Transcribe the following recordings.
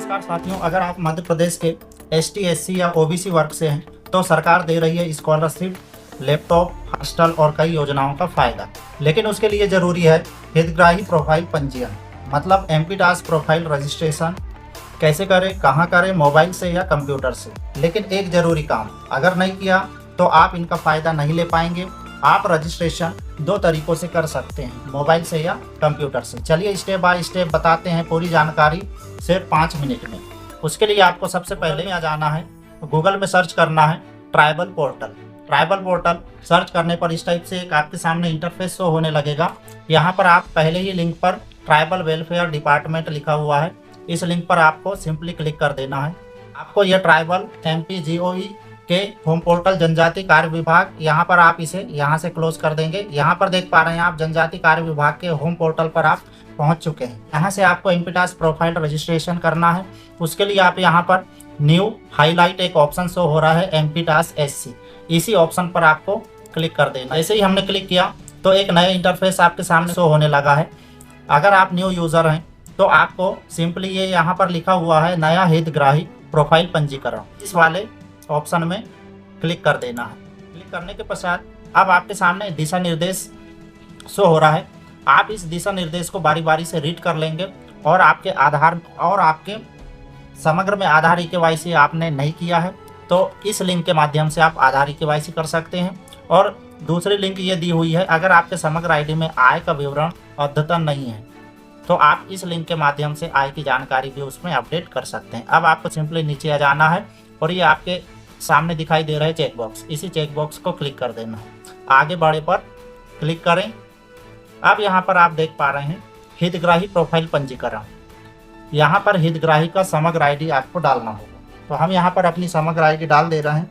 नमस्कार साथियों, अगर आप मध्य प्रदेश के ST SC या OBC वर्ग से हैं तो सरकार दे रही है स्कॉलरशिप, लैपटॉप, हॉस्टल और कई योजनाओं का फायदा। लेकिन उसके लिए जरूरी है हितग्राही प्रोफाइल पंजीयन, मतलब MP-DAS प्रोफाइल रजिस्ट्रेशन। कैसे करें, कहाँ करें, मोबाइल से या कंप्यूटर से। लेकिन एक जरूरी काम अगर नहीं किया तो आप इनका फायदा नहीं ले पाएंगे। आप रजिस्ट्रेशन दो तरीकों से कर सकते हैं, मोबाइल से या कंप्यूटर से। चलिए स्टेप बाय स्टेप बताते हैं पूरी जानकारी सिर्फ 5 मिनट में। उसके लिए आपको सबसे पहले यहाँ जाना है, गूगल में सर्च करना है tribal portal. Tribal portal search करने पर इस टाइप से एक आपके सामने इंटरफेस शो होने लगेगा। यहाँ पर आप पहले ही लिंक पर ट्राइबल वेलफेयर डिपार्टमेंट लिखा हुआ है, इस लिंक पर आपको सिंपली क्लिक कर देना है। आपको यह ट्राइबल MP-GOE के होम पोर्टल जनजाति कार्य विभाग, यहाँ पर आप इसे यहाँ से क्लोज कर देंगे। यहाँ पर देख पा रहे हैं आप जनजाति कार्य विभाग के होम पोर्टल पर आप पहुँच चुके हैं। यहाँ से आपको MP-DAS प्रोफाइल रजिस्ट्रेशन करना है। उसके लिए आप यहाँ पर न्यू हाईलाइट एक ऑप्शन शो हो रहा है MP-DAS SC, इसी ऑप्शन पर आपको क्लिक कर देना। ऐसे ही हमने क्लिक किया तो एक नया इंटरफेस आपके सामने शो होने लगा है। अगर आप न्यू यूज़र हैं तो आपको सिंपली ये यहाँ पर लिखा हुआ है नया हितग्राही प्रोफाइल पंजीकरण, इस वाले ऑप्शन में क्लिक कर देना है। क्लिक करने के पश्चात अब आपके सामने दिशा निर्देश शो हो रहा है। आप इस दिशा निर्देश को बारी बारी से रीड कर लेंगे और आपके आधार और आपके समग्र में आधार KYC आपने नहीं किया है तो इस लिंक के माध्यम से आप आधार KYC कर सकते हैं। और दूसरी लिंक ये दी हुई है, अगर आपके समग्र ID में आय का विवरण अद्यतन नहीं है तो आप इस लिंक के माध्यम से आय की जानकारी भी उसमें अपडेट कर सकते हैं। अब आपको सिंपली नीचे आ जाना है और ये आपके सामने दिखाई दे रहा है चेकबॉक्स, इसी चेकबॉक्स को क्लिक कर देना है। आगे बढ़े पर क्लिक करें। अब यहाँ पर आप देख पा रहे हैं हितग्राही प्रोफाइल पंजीकरण। यहाँ पर हितग्राही का समग्र ID आपको डालना होगा, तो हम यहाँ पर अपनी समग्र ID डाल दे रहे हैं।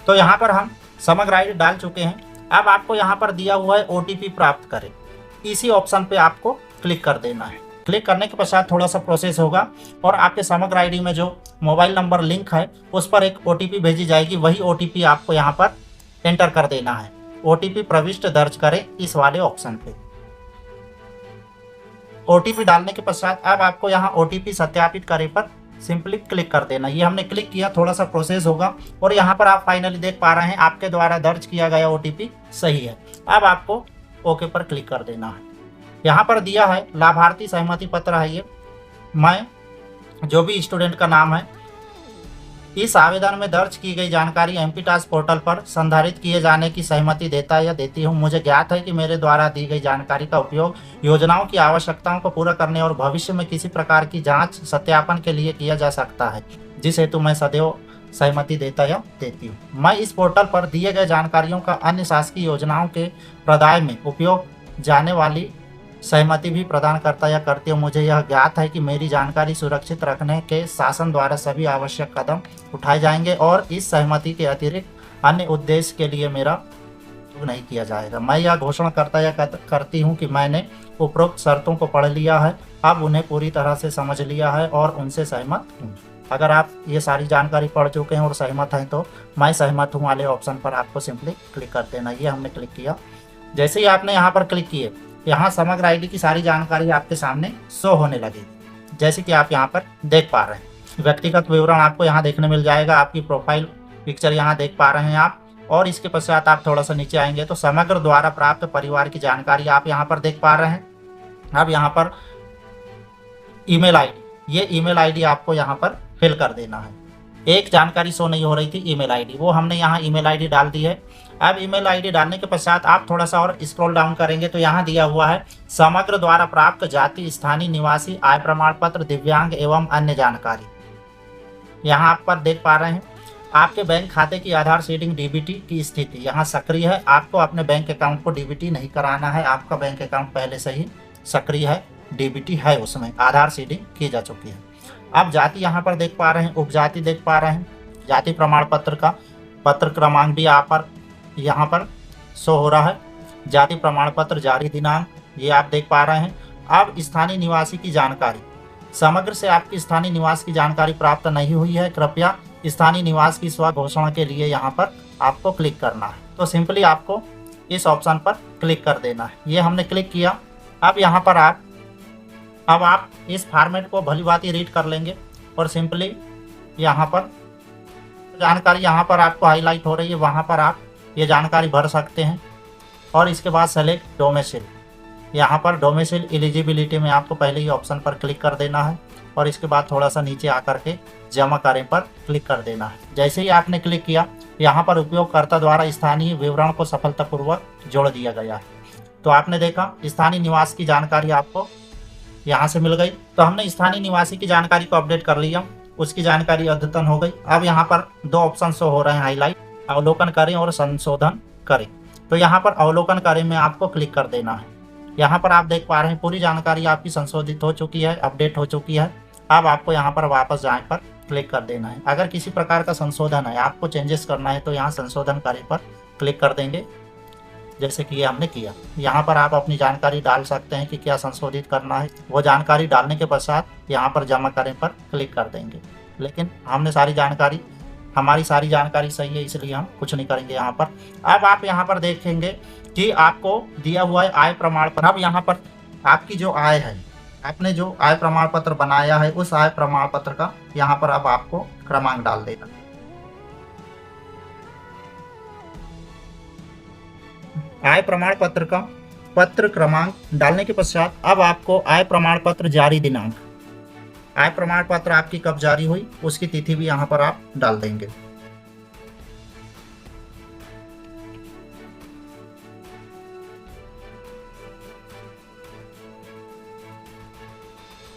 तो यहाँ पर हम समग्र ID डाल चुके हैं। अब आपको यहाँ पर दिया हुआ है OTP प्राप्त करें, इसी ऑप्शन पे आपको क्लिक कर देना है। क्लिक करने के पश्चात थोड़ा सा प्रोसेस होगा और आपके समग्र ID में जो मोबाइल नंबर लिंक है उस पर एक OTP भेजी जाएगी, वही OTP आपको यहाँ पर एंटर कर देना है। OTP प्रविष्ट दर्ज करें, इस वाले ऑप्शन पे OTP डालने के पश्चात अब आपको यहाँ OTP सत्यापित करें पर सिंपली क्लिक कर देना। ये हमने क्लिक किया, थोड़ा सा प्रोसेस होगा और यहाँ पर आप फाइनली देख पा रहे हैं आपके द्वारा दर्ज किया गया OTP सही है। अब आपको ओके पर क्लिक कर देना है। यहाँ पर दिया है लाभार्थी सहमति पत्र है, ये मैं जो भी स्टूडेंट का नाम है, इस आवेदन में दर्ज की गई जानकारी MP-DAS पोर्टल पर संधारित किए जाने की सहमति देता है या देती हूँ। मुझे ज्ञात है कि मेरे द्वारा दी गई जानकारी का उपयोग योजनाओं की आवश्यकताओं को पूरा करने और भविष्य में किसी प्रकार की जांच सत्यापन के लिए किया जा सकता है, जिस हेतु मैं सदैव सहमति देता या देती हूँ। मैं इस पोर्टल पर दिए गए जानकारियों का अन्य शासकीय योजनाओं के प्रदाय में उपयोग जाने वाली सहमति भी प्रदान करता या करती हूँ। मुझे यह ज्ञात है कि मेरी जानकारी सुरक्षित रखने के शासन द्वारा सभी आवश्यक कदम उठाए जाएंगे और इस सहमति के अतिरिक्त अन्य उद्देश्य के लिए मेरा उपयोग नहीं किया जाएगा। मैं यह घोषणा करता या करती हूँ कि मैंने उपरोक्त शर्तों को पढ़ लिया है, अब उन्हें पूरी तरह से समझ लिया है और उनसे सहमत हूँ। अगर आप ये सारी जानकारी पढ़ चुके हैं और सहमत हैं तो मैं सहमत हूँ वाले ऑप्शन पर आपको सिंपली क्लिक कर देना। ये हमने क्लिक किया। जैसे ही आपने यहाँ पर क्लिक किए, यहाँ समग्र ID की सारी जानकारी आपके सामने शो होने लगेगी, जैसे कि आप यहाँ पर देख पा रहे हैं। व्यक्तिगत विवरण आपको यहाँ देखने मिल जाएगा, आपकी प्रोफाइल पिक्चर यहाँ देख पा रहे हैं आप। और इसके पश्चात आप थोड़ा सा नीचे आएंगे तो समग्र द्वारा प्राप्त परिवार की जानकारी आप यहाँ पर देख पा रहे हैं। अब यहाँ पर ईमेल ID, ये ईमेल ID आपको यहाँ पर फिल कर देना है। एक जानकारी शो नहीं हो रही थी ईमेल ID, वो हमने यहाँ ईमेल ID डाल दी है। अब ईमेल ID डालने के पश्चात आप थोड़ा सा और स्क्रॉल डाउन करेंगे तो यहाँ दिया हुआ है समग्र द्वारा प्राप्त जाति, स्थानीय निवासी, आय प्रमाण पत्र, दिव्यांग एवं अन्य जानकारी। यहाँ आप पर देख पा रहे हैं आपके बैंक खाते की आधार सीडिंग DBT की स्थिति यहाँ सक्रिय है। आपको अपने बैंक अकाउंट को DBT नहीं कराना है, आपका बैंक अकाउंट पहले से ही सक्रिय है, DBT है, उसमें आधार सीडिंग की जा चुकी है। अब जाति यहाँ पर देख पा रहे हैं, उपजाति देख पा रहे हैं, जाति प्रमाण पत्र का पत्र क्रमांक भी यहाँ पर शो हो रहा है, जाति प्रमाण पत्र जारी दिनांक ये आप देख पा रहे हैं। अब स्थानीय निवासी की जानकारी, समग्र से आपकी स्थानीय निवास की जानकारी प्राप्त नहीं हुई है, कृपया स्थानीय निवास की स्व घोषणा के लिए यहाँ पर आपको क्लिक करना है। तो सिंपली आपको इस ऑप्शन पर क्लिक कर देना है। ये हमने क्लिक किया। अब यहाँ पर आप अब आप इस फॉर्मेट को भलीभांति रीड कर लेंगे और सिंपली यहाँ पर जानकारी यहाँ पर आपको हाईलाइट हो रही है, वहाँ पर आप ये जानकारी भर सकते हैं। और इसके बाद सेलेक्ट डोमेसिल, यहाँ पर डोमेसिल एलिजिबिलिटी में आपको पहले ही ऑप्शन पर क्लिक कर देना है और इसके बाद थोड़ा सा नीचे आकर के जमा करें पर क्लिक कर देना है। जैसे ही आपने क्लिक किया, यहाँ पर उपयोगकर्ता द्वारा स्थानीय विवरण को सफलतापूर्वक जोड़ दिया गया है। तो आपने देखा स्थानीय निवास की जानकारी आपको यहाँ से मिल गई। तो हमने स्थानीय निवासी की जानकारी को अपडेट कर लिया, उसकी जानकारी अद्यतन हो गई। अब यहाँ पर दो ऑप्शन शो हो रहे हैं, हाईलाइट, अवलोकन करें और संशोधन करें। तो यहाँ पर अवलोकन करें में आपको क्लिक कर देना है। यहाँ पर आप देख पा रहे हैं पूरी जानकारी आपकी संशोधित हो चुकी है, अपडेट हो चुकी है। अब आपको यहाँ पर वापस जाए पर क्लिक कर देना है। अगर किसी प्रकार का संशोधन है, आपको चेंजेस करना है, तो यहाँ संशोधन करें पर क्लिक कर देंगे, जैसे कि ये हमने किया। यहाँ पर आप अपनी जानकारी डाल सकते हैं कि क्या संशोधित करना है। वो जानकारी डालने के पश्चात यहाँ पर जमा करें पर क्लिक कर देंगे। लेकिन हमने हमारी सारी जानकारी सही है, इसलिए हम कुछ नहीं करेंगे यहाँ पर। अब आप यहाँ पर देखेंगे कि आपको दिया हुआ है आय प्रमाण पत्र। अब यहाँ पर आपकी जो आय है, आपने जो आय प्रमाण पत्र बनाया है, उस आय प्रमाण पत्र का यहाँ पर अब आपको क्रमांक डाल देना। आय प्रमाण पत्र का पत्र क्रमांक डालने के पश्चात अब आपको आय प्रमाण पत्र जारी दिनांक, आय प्रमाण पत्र आपकी कब जारी हुई उसकी तिथि भी यहाँ पर आप डाल देंगे।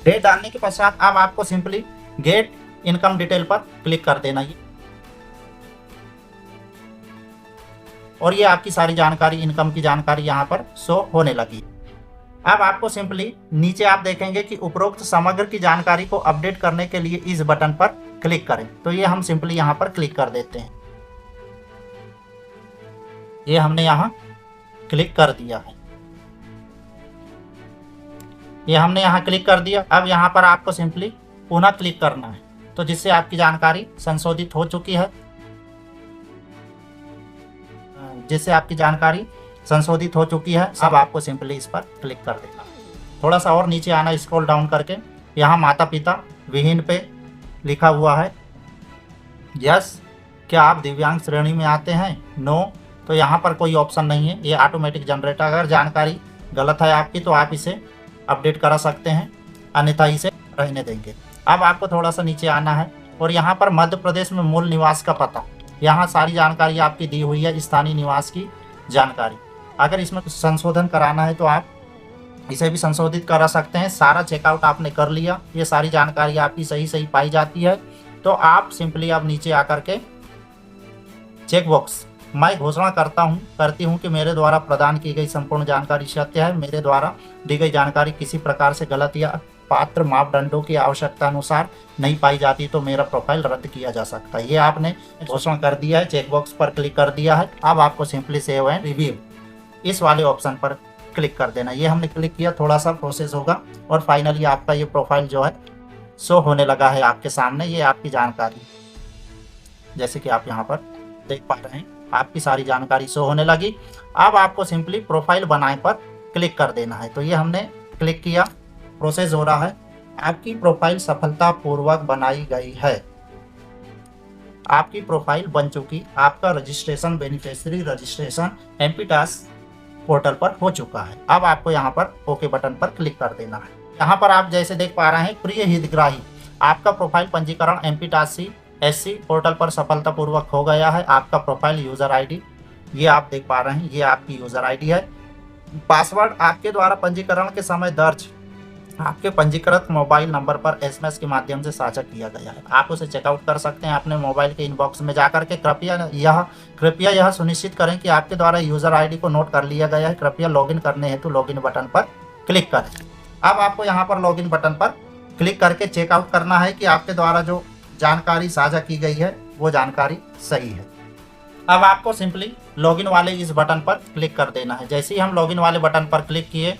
डेट डालने के पश्चात अब आपको सिंपली गेट इनकम डिटेल पर क्लिक कर देना है और ये आपकी सारी जानकारी, इनकम की जानकारी यहाँ पर शो होने लगी। अब आपको सिंपली नीचे आप देखेंगे कि उपरोक्त समग्र की जानकारी को अपडेट करने के लिए इस बटन पर क्लिक करें। तो ये हम सिंपली यहाँ पर क्लिक कर देते हैं। ये हमने यहाँ क्लिक कर दिया है, ये हमने यहाँ क्लिक कर दिया। अब यहाँ पर आपको सिंपली पुनः क्लिक करना है, तो जिससे आपकी जानकारी संशोधित हो चुकी है, जिससे आपकी जानकारी संशोधित हो चुकी है। अब आपको सिंपली इस पर क्लिक कर देना। थोड़ा सा और नीचे आना, स्क्रॉल डाउन करके यहाँ माता पिता विहीन पे लिखा हुआ है यस। क्या आप दिव्यांग श्रेणी में आते हैं? नो। तो यहाँ पर कोई ऑप्शन नहीं है, ये ऑटोमेटिक जनरेट। अगर जानकारी गलत है आपकी तो आप इसे अपडेट करा सकते हैं, अन्यथा इसे रहने देंगे। अब आपको थोड़ा सा नीचे आना है और यहाँ पर मध्य प्रदेश में मूल निवास का पता, यहाँ सारी जानकारी आपकी दी हुई है, स्थानीय निवास की जानकारी। अगर इसमें कुछ संशोधन कराना है तो आप इसे भी संशोधित करा सकते हैं। सारा चेकआउट आपने कर लिया, ये सारी जानकारी आपकी सही पाई जाती है, तो आप सिंपली अब नीचे आकर के चेक बॉक्स मैं घोषणा करती हूँ कि मेरे द्वारा प्रदान की गई संपूर्ण जानकारी सत्य है। मेरे द्वारा दी गई जानकारी किसी प्रकार से गलत या पात्र मापदंडों की आवश्यकता अनुसार नहीं पाई जाती तो मेरा प्रोफाइल रद्द किया जा सकता है। ये आपने घोषणा कर दिया है, चेक बॉक्स पर क्लिक कर दिया है। अब आपको सिंपली सेव एंड रिव्यू इस वाले ऑप्शन पर क्लिक कर देना। ये हमने क्लिक किया, थोड़ा सा प्रोसेस होगा और फाइनली आपका ये प्रोफाइल जो है शो होने लगा है आपके सामने। ये आपकी जानकारी, जैसे कि आप यहाँ पर देख पा रहे हैं, आपकी सारी जानकारी शो होने लगी। अब आपको सिंपली प्रोफाइल बनाए पर क्लिक कर देना है। तो ये हमने क्लिक किया, प्रोसेस हो रहा है। आपकी प्रोफाइल सफलतापूर्वक बनाई गई है, आपकी प्रोफाइल बन चुकी। आपका registration, beneficiary registration MP task portal पर हो चुका है। अब आपको यहाँ पर ओके बटन पर क्लिक कर देना है। यहाँ पर आप जैसे देख पा रहे हैं, प्रिय हितग्राही, आपका प्रोफाइल पंजीकरण एमपी टास्क SC पोर्टल पर सफलतापूर्वक हो गया है। आपका प्रोफाइल यूजर आईडी ये आप देख पा रहे हैं, ये आपकी यूजर आईडी है। पासवर्ड आपके द्वारा पंजीकरण के समय दर्ज आपके पंजीकृत मोबाइल नंबर पर SMS के माध्यम से साझा किया गया है। आप उसे चेकआउट कर सकते हैं अपने मोबाइल के इनबॉक्स में जाकर के। कृपया यह सुनिश्चित करें कि आपके द्वारा यूजर आईडी को नोट कर लिया गया है। कृपया लॉगिन करने हेतु लॉगिन बटन पर क्लिक करें। अब आपको यहाँ पर लॉगिन बटन पर क्लिक करके चेकआउट करना है कि आपके द्वारा जो जानकारी साझा की गई है वो जानकारी सही है। अब आपको सिंपली लॉगिन वाले इस बटन पर क्लिक कर देना है। जैसे ही हम लॉगिन वाले बटन पर क्लिक किए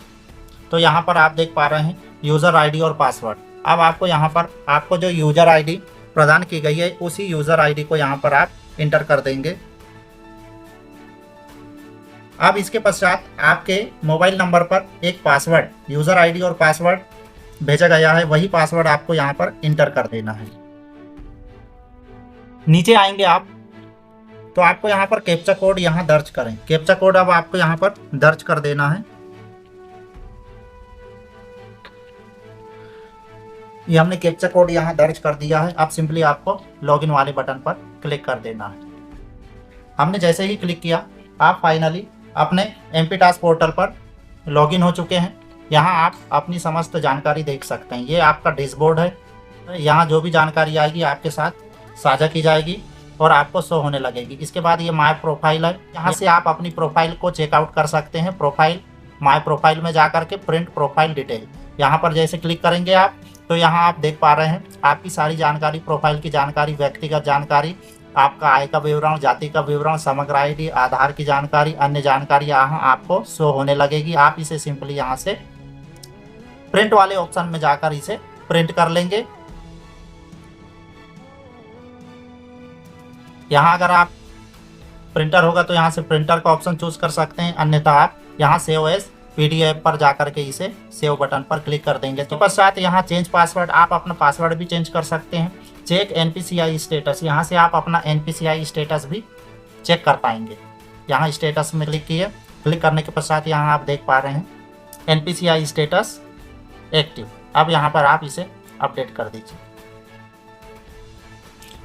तो यहाँ पर आप देख पा रहे हैं यूज़र आईडी और पासवर्ड। अब आपको यहाँ पर आपको जो यूज़र आईडी प्रदान की गई है उसी यूज़र आईडी को यहाँ पर आप इंटर कर देंगे। अब इसके पश्चात आपके मोबाइल नंबर पर एक पासवर्ड, यूज़र आईडी और पासवर्ड भेजा गया है वही पासवर्ड आपको यहाँ पर इंटर कर देना है। नीचे आएंगे आप तो आपको यहाँ पर कैप्चा कोड यहाँ दर्ज करें। कैप्चा कोड अब आपको यहाँ पर दर्ज कर देना है। ये हमने कैप्चा कोड यहाँ दर्ज कर दिया है। अब सिंपली आपको लॉगिन वाले बटन पर क्लिक कर देना है। हमने जैसे ही क्लिक किया आप फाइनली अपने एमपी टास्क पोर्टल पर लॉगिन हो चुके हैं। यहाँ आप अपनी समस्त जानकारी देख सकते हैं। ये आपका डैशबोर्ड है। यहाँ जो भी जानकारी आएगी आपके साथ साझा की जाएगी और आपको शो होने लगेगी। इसके बाद ये माय प्रोफाइल है। यहाँ से आप अपनी प्रोफाइल को चेकआउट कर सकते हैं। प्रोफाइल माय प्रोफाइल में जा करके प्रिंट प्रोफाइल डिटेल, यहाँ पर जैसे क्लिक करेंगे आप तो यहाँ आप देख पा रहे हैं आपकी सारी जानकारी, प्रोफाइल की जानकारी, व्यक्तिगत जानकारी, आपका आय का विवरण, जाति का विवरण, समग्र आईडी, आधार की जानकारी, अन्य जानकारी यहाँ आपको शो होने लगेगी। आप इसे सिंपली यहाँ से प्रिंट वाले ऑप्शन में जाकर इसे प्रिंट कर लेंगे। यहाँ अगर आप प्रिंटर होगा तो यहाँ से प्रिंटर का ऑप्शन चूज कर सकते हैं, अन्यथा आप यहाँ सेव एज पीडीएफ पर जाकर के इसे सेव बटन पर क्लिक कर देंगे। तो पश्चात यहाँ चेंज पासवर्ड, आप अपना पासवर्ड भी चेंज कर सकते हैं। चेक एनपीसीआई स्टेटस, यहाँ से आप अपना एनपीसीआई स्टेटस भी चेक कर पाएंगे। यहाँ स्टेटस में क्लिक किए, क्लिक करने के पश्चात यहाँ आप देख पा रहे हैं एनपीसीआई स्टेटस एक्टिव। अब यहाँ पर आप इसे अपडेट कर दीजिए।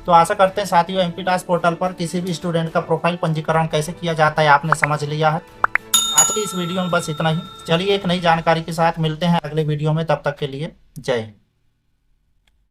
तो आशा करते हैं साथियों एमपी टास्क पोर्टल पर किसी भी स्टूडेंट का प्रोफाइल पंजीकरण कैसे किया जाता है आपने समझ लिया है। आज की इस वीडियो में बस इतना ही। चलिए एक नई जानकारी के साथ मिलते हैं अगले वीडियो में, तब तक के लिए जय हिंद।